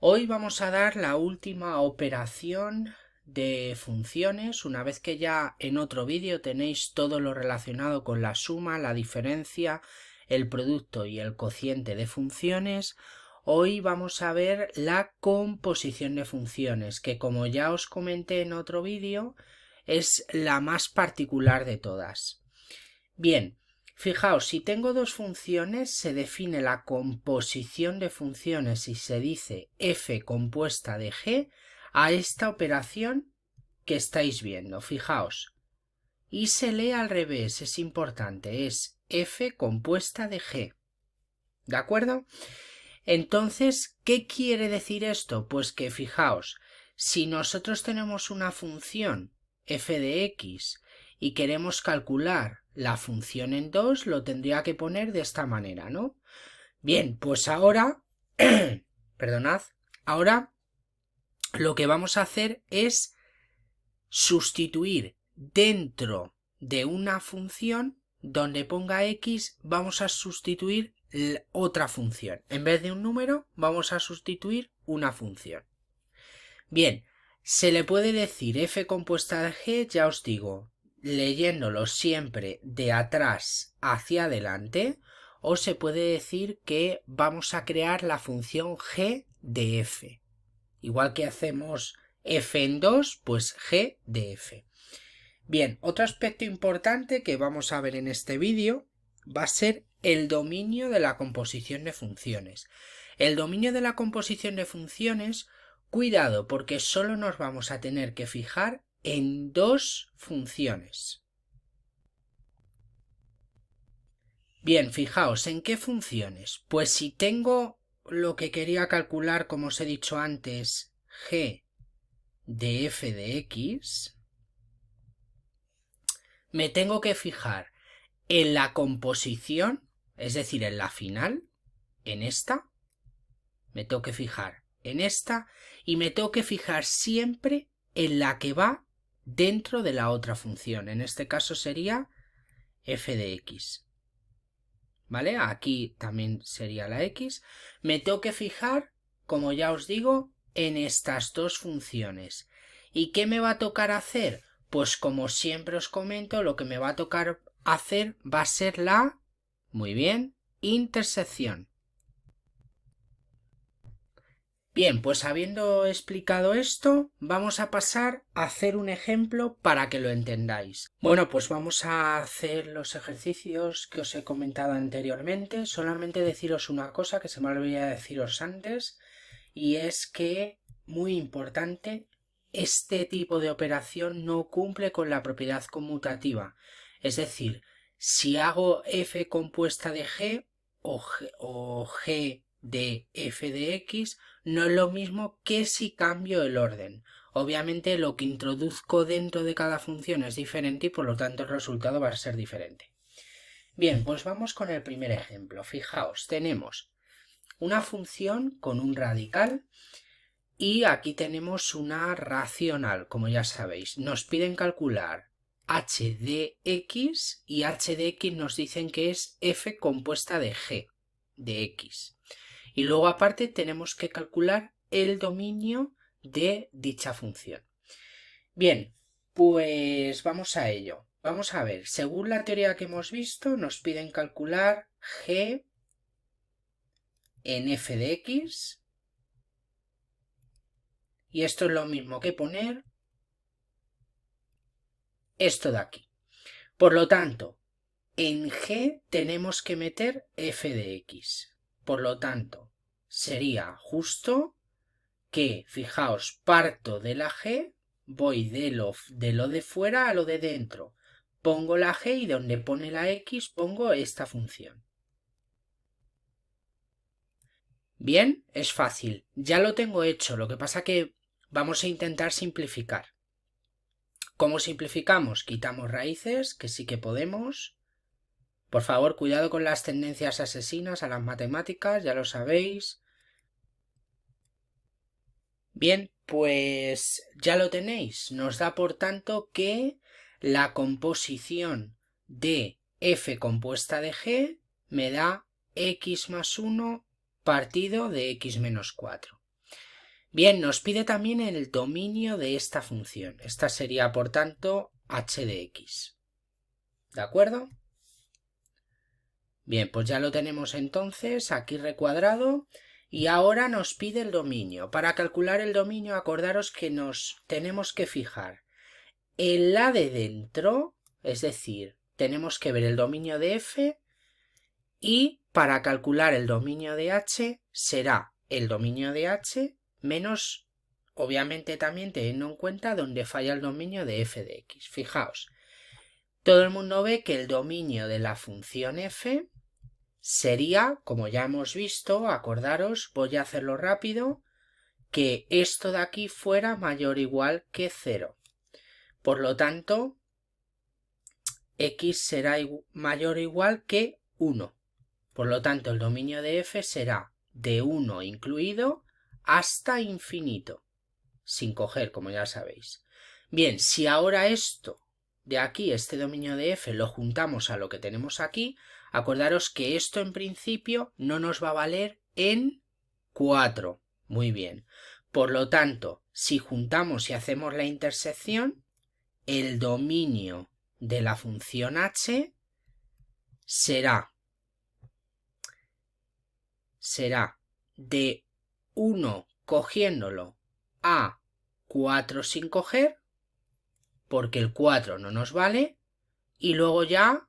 Hoy vamos a dar la última operación de funciones, una vez que ya en otro vídeo tenéis todo lo relacionado con la suma, la diferencia, el producto y el cociente de funciones. Hoy vamos a ver la composición de funciones, que como ya os comenté en otro vídeo, es la más particular de todas. Bien, fijaos, si tengo dos funciones, se define la composición de funciones y se dice f compuesta de g a esta operación que estáis viendo. Fijaos, y se lee al revés, es importante, es f compuesta de g. ¿De acuerdo? Entonces, ¿qué quiere decir esto? Pues que fijaos, si nosotros tenemos una función f de x y queremos calcular la función en 2, lo tendría que poner de esta manera, ¿no? Bien, pues ahora, perdonad, ahora lo que vamos a hacer es sustituir dentro de una función donde ponga x, vamos a sustituir otra función. En vez de un número, vamos a sustituir una función. Bien, se le puede decir f compuesta de g, ya os digo, leyéndolo siempre de atrás hacia adelante, o se puede decir que vamos a crear la función g de f. Igual que hacemos f en 2, pues g de f. Bien, otro aspecto importante que vamos a ver en este vídeo va a ser el dominio de la composición de funciones. El dominio de la composición de funciones, cuidado, porque solo nos vamos a tener que fijar en dos funciones. Bien, fijaos, ¿en qué funciones? Pues si tengo lo que quería calcular, como os he dicho antes, g de f de x, me tengo que fijar en la composición, es decir, en la final, en esta, me tengo que fijar en esta y me tengo que fijar siempre en la que va dentro de la otra función. En este caso sería f de x. ¿Vale? Aquí también sería la x. Me tengo que fijar, como ya os digo, en estas dos funciones. ¿Y qué me va a tocar hacer? Pues como siempre os comento, lo que me va a tocar hacer va a ser la, muy bien, intersección. Bien, pues habiendo explicado esto, vamos a pasar a hacer un ejemplo para que lo entendáis. Bueno, pues vamos a hacer los ejercicios que os he comentado anteriormente. Solamente deciros una cosa que se me olvidó deciros antes, y es que, muy importante, este tipo de operación no cumple con la propiedad conmutativa. Es decir, si hago f compuesta de g o g de f de x, no es lo mismo que si cambio el orden. Obviamente lo que introduzco dentro de cada función es diferente y por lo tanto el resultado va a ser diferente. Bien, pues vamos con el primer ejemplo. Fijaos, tenemos una función con un radical y aquí tenemos una racional, como ya sabéis. Nos piden calcular h de x y h de x nos dicen que es f compuesta de g de x. Y luego aparte tenemos que calcular el dominio de dicha función. Bien, pues vamos a ello. Vamos a ver, según la teoría que hemos visto, nos piden calcular g en f de x. Y esto es lo mismo que poner esto de aquí. Por lo tanto, en g tenemos que meter f de x. Por lo tanto, sería justo que, fijaos, parto de la g, voy de lo de fuera a lo de dentro. Pongo la g y donde pone la x pongo esta función. Bien, es fácil. Ya lo tengo hecho, lo que pasa que vamos a intentar simplificar. ¿Cómo simplificamos? Quitamos raíces, que sí que podemos. Por favor, cuidado con las tendencias asesinas a las matemáticas, ya lo sabéis. Bien, pues ya lo tenéis. Nos da por tanto que la composición de f compuesta de g me da x más 1 partido de x menos 4. Bien, nos pide también el dominio de esta función. Esta sería, por tanto, h de x. ¿De acuerdo? Bien, pues ya lo tenemos entonces aquí recuadrado y ahora nos pide el dominio. Para calcular el dominio, acordaros que nos tenemos que fijar en la de dentro, es decir, tenemos que ver el dominio de f y para calcular el dominio de h será el dominio de h menos, obviamente también teniendo en cuenta donde falla el dominio de f de x. Fijaos, todo el mundo ve que el dominio de la función f sería, como ya hemos visto, acordaros, voy a hacerlo rápido, que esto de aquí fuera mayor o igual que 0. Por lo tanto, x será mayor o igual que 1. Por lo tanto, el dominio de f será de 1 incluido hasta infinito, sin coger, como ya sabéis. Bien, si ahora esto de aquí, este dominio de f, lo juntamos a lo que tenemos aquí, acordaros que esto en principio no nos va a valer en 4. Muy bien. Por lo tanto, si juntamos y hacemos la intersección, el dominio de la función h será de 1 cogiéndolo a 4 sin coger, porque el 4 no nos vale, y luego ya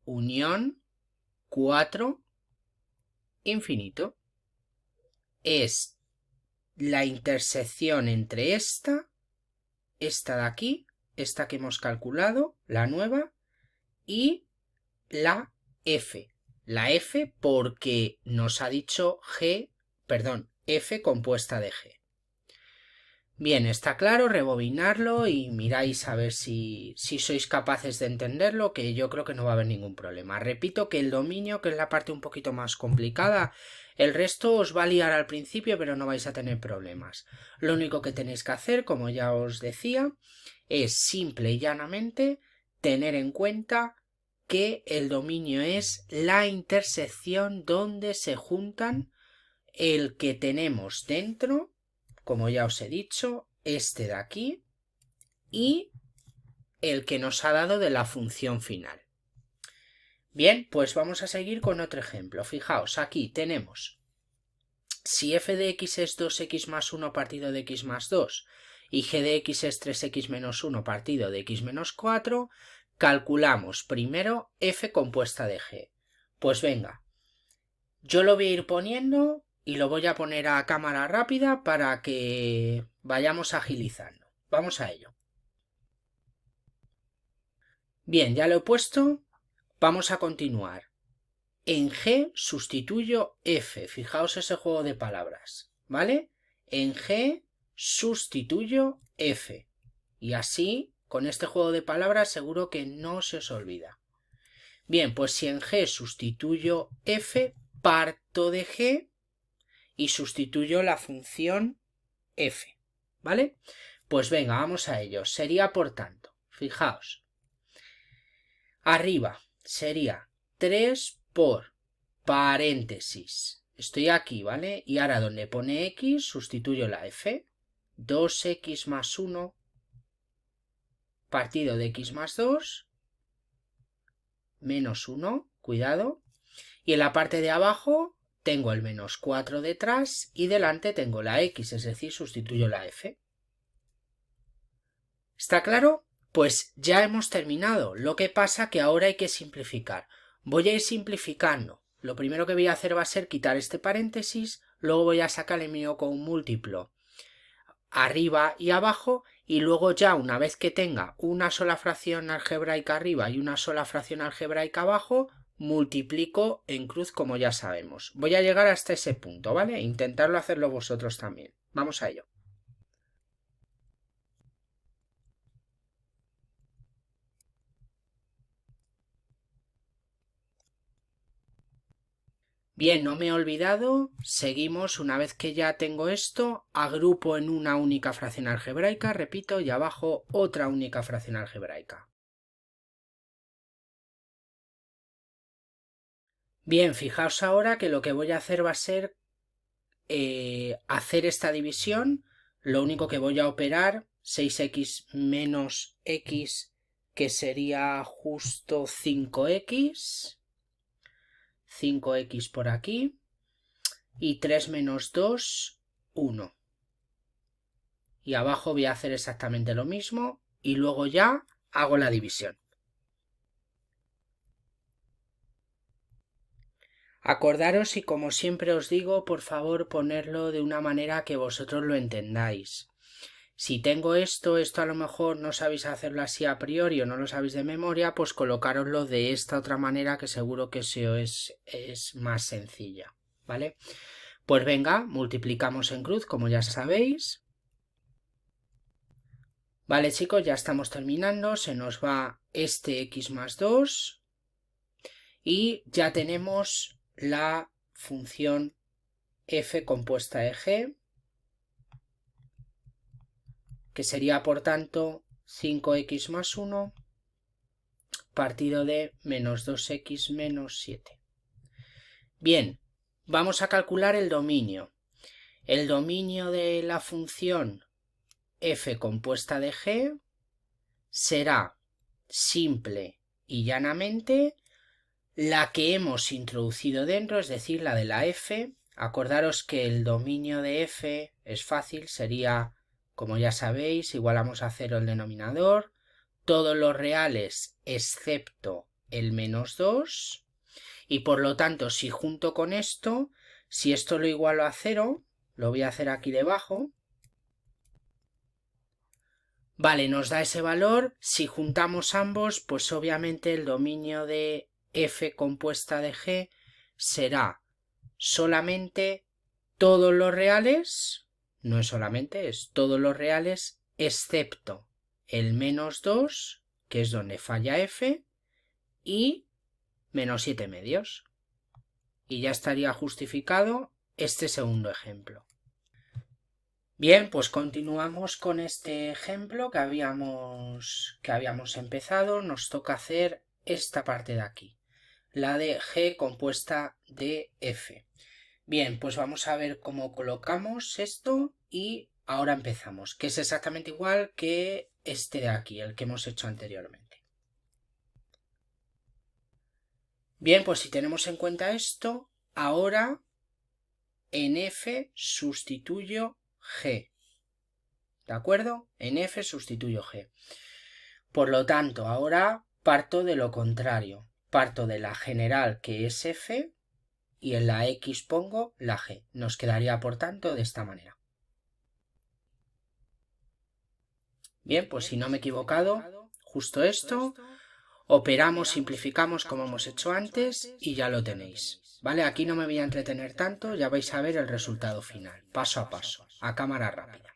unión 4 infinito. Es la intersección entre esta de aquí, esta que hemos calculado, la nueva, y la f. La f porque nos ha dicho f compuesta de g. Bien, está claro, rebobinarlo y miráis a ver si sois capaces de entenderlo, que yo creo que no va a haber ningún problema. Repito que el dominio, que es la parte un poquito más complicada, el resto os va a liar al principio, pero no vais a tener problemas. Lo único que tenéis que hacer, como ya os decía, es simple y llanamente tener en cuenta que el dominio es la intersección donde se juntan el que tenemos dentro, como ya os he dicho, este de aquí, y el que nos ha dado de la función final. Bien, pues vamos a seguir con otro ejemplo. Fijaos, aquí tenemos, si f de x es 2x más 1 partido de x más 2 y g de x es 3x menos 1 partido de x menos 4, calculamos primero f compuesta de g. Pues venga, yo lo voy a ir poniendo y lo voy a poner a cámara rápida para que vayamos agilizando. Vamos a ello. Bien, ya lo he puesto. Vamos a continuar. En G sustituyo F. Fijaos ese juego de palabras, ¿vale? En G sustituyo F. Y así, con este juego de palabras, seguro que no se os olvida. Bien, pues si en G sustituyo F, parto de G y sustituyo la función f, ¿vale? Pues venga, vamos a ello. Sería, por tanto, fijaos, arriba sería 3 por paréntesis. Estoy aquí, ¿vale? Y ahora donde pone x, sustituyo la f. 2x más 1 partido de x más 2 menos 1, cuidado. Y en la parte de abajo tengo el menos 4 detrás y delante tengo la x, es decir, sustituyo la f. ¿Está claro? Pues ya hemos terminado. Lo que pasa que ahora hay que simplificar. Voy a ir simplificando. Lo primero que voy a hacer va a ser quitar este paréntesis, luego voy a sacar el mío con un múltiplo arriba y abajo y luego ya una vez que tenga una sola fracción algebraica arriba y una sola fracción algebraica abajo, multiplico en cruz como ya sabemos. Voy a llegar hasta ese punto, ¿vale? Intentarlo hacerlo vosotros también. Vamos a ello. Bien, no me he olvidado, seguimos, una vez que ya tengo esto, agrupo en una única fracción algebraica, repito, y abajo otra única fracción algebraica. Bien, fijaos ahora que lo que voy a hacer va a ser hacer esta división lo único que voy a operar 6x menos x, que sería justo 5x, 5x por aquí, y 3 menos 2, 1. Y abajo voy a hacer exactamente lo mismo y luego ya hago la división. Acordaros, y como siempre os digo, por favor ponerlo de una manera que vosotros lo entendáis. Si tengo esto a lo mejor no sabéis hacerlo así a priori o no lo sabéis de memoria, pues colocároslo de esta otra manera que seguro que es más sencilla, ¿vale? Pues venga, multiplicamos en cruz, como ya sabéis. Vale, chicos, ya estamos terminando, se nos va este x más 2 y ya tenemos la función f compuesta de g, que sería por tanto 5x más 1 partido de menos 2x menos 7. Bien, vamos a calcular el dominio. El dominio de la función f compuesta de g será simple y llanamente la que hemos introducido dentro, es decir, la de la f. Acordaros que el dominio de f es fácil, sería, como ya sabéis, igualamos a 0 el denominador, todos los reales excepto el menos 2, y por lo tanto, si junto con esto, si esto lo igualo a 0, lo voy a hacer aquí debajo, vale, nos da ese valor. Si juntamos ambos, pues obviamente el dominio de f compuesta de g será solamente todos los reales, no es solamente, es todos los reales excepto el menos 2, que es donde falla f, y menos 7 medios. Y ya estaría justificado este segundo ejemplo. Bien, pues continuamos con este ejemplo que habíamos empezado. Nos toca hacer esta parte de aquí, la de g compuesta de f. Bien, pues vamos a ver cómo colocamos esto y ahora empezamos, que es exactamente igual que este de aquí, el que hemos hecho anteriormente. Bien, pues si tenemos en cuenta esto, ahora en f sustituyo g. ¿De acuerdo? En f sustituyo g. Por lo tanto, ahora parto de lo contrario. Parto de la general, que es f, y en la x pongo la g. Nos quedaría, por tanto, de esta manera. Bien, pues si no me he equivocado, justo esto, operamos, simplificamos como hemos hecho antes y ya lo tenéis. ¿Vale? Aquí no me voy a entretener tanto, ya vais a ver el resultado final, paso a paso, a cámara rápida.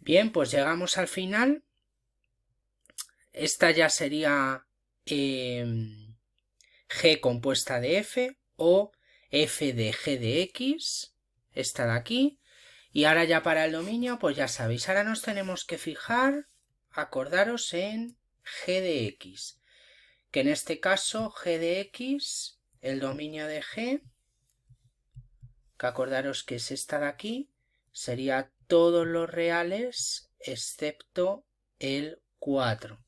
Bien, pues llegamos al final. Esta ya sería g compuesta de f o f de g de x, esta de aquí. Y ahora ya para el dominio, pues ya sabéis, ahora nos tenemos que fijar, acordaros en g de x, que en este caso g de x, el dominio de g, que acordaros que es esta de aquí, sería todos los reales excepto el 4.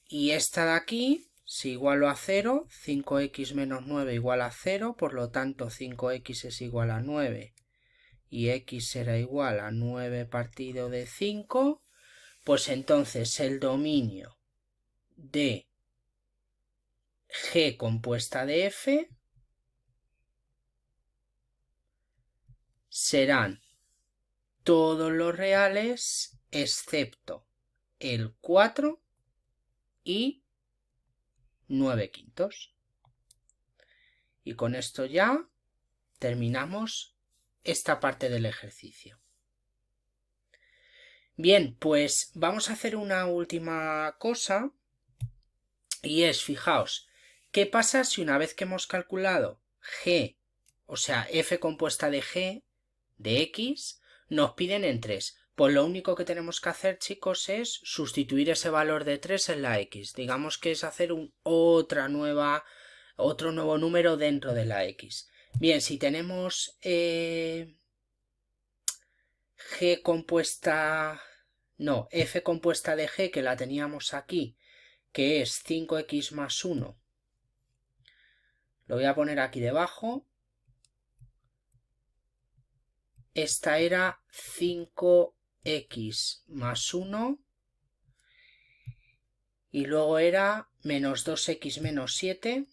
Y esta de aquí, si igualo a 0, 5x menos 9 igual a 0, por lo tanto 5x es igual a 9 y x será igual a 9 partido de 5, pues entonces el dominio de g compuesta de f serán todos los reales excepto el 4 y 9 quintos. Y con esto ya terminamos esta parte del ejercicio. Bien, pues vamos a hacer una última cosa y es, fijaos, ¿qué pasa si una vez que hemos calculado g, o sea, f compuesta de g de x, nos piden en 3? Pues lo único que tenemos que hacer, chicos, es sustituir ese valor de 3 en la x. Digamos que es hacer otro nuevo número dentro de la x. Bien, si tenemos g compuesta... No, f compuesta de g, que la teníamos aquí, que es 5x más 1. Lo voy a poner aquí debajo. Esta era 5x más 1 y luego era menos 2x menos 7,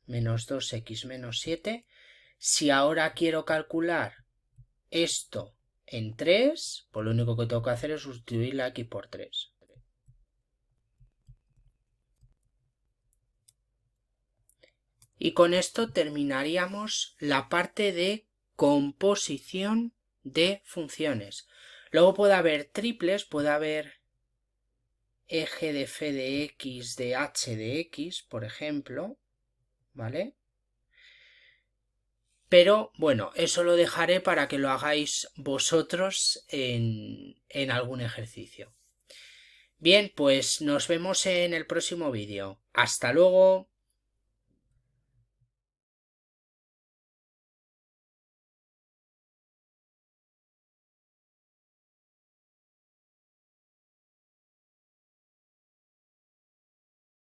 menos 2x menos 7. Si ahora quiero calcular esto en 3, pues lo único que tengo que hacer es sustituir la x por 3. Y con esto terminaríamos la parte de composición de funciones. Luego puede haber triples, puede haber eje de f de x de h de x, por ejemplo, ¿vale? Pero bueno, eso lo dejaré para que lo hagáis vosotros en algún ejercicio. Bien, pues nos vemos en el próximo vídeo. ¡Hasta luego!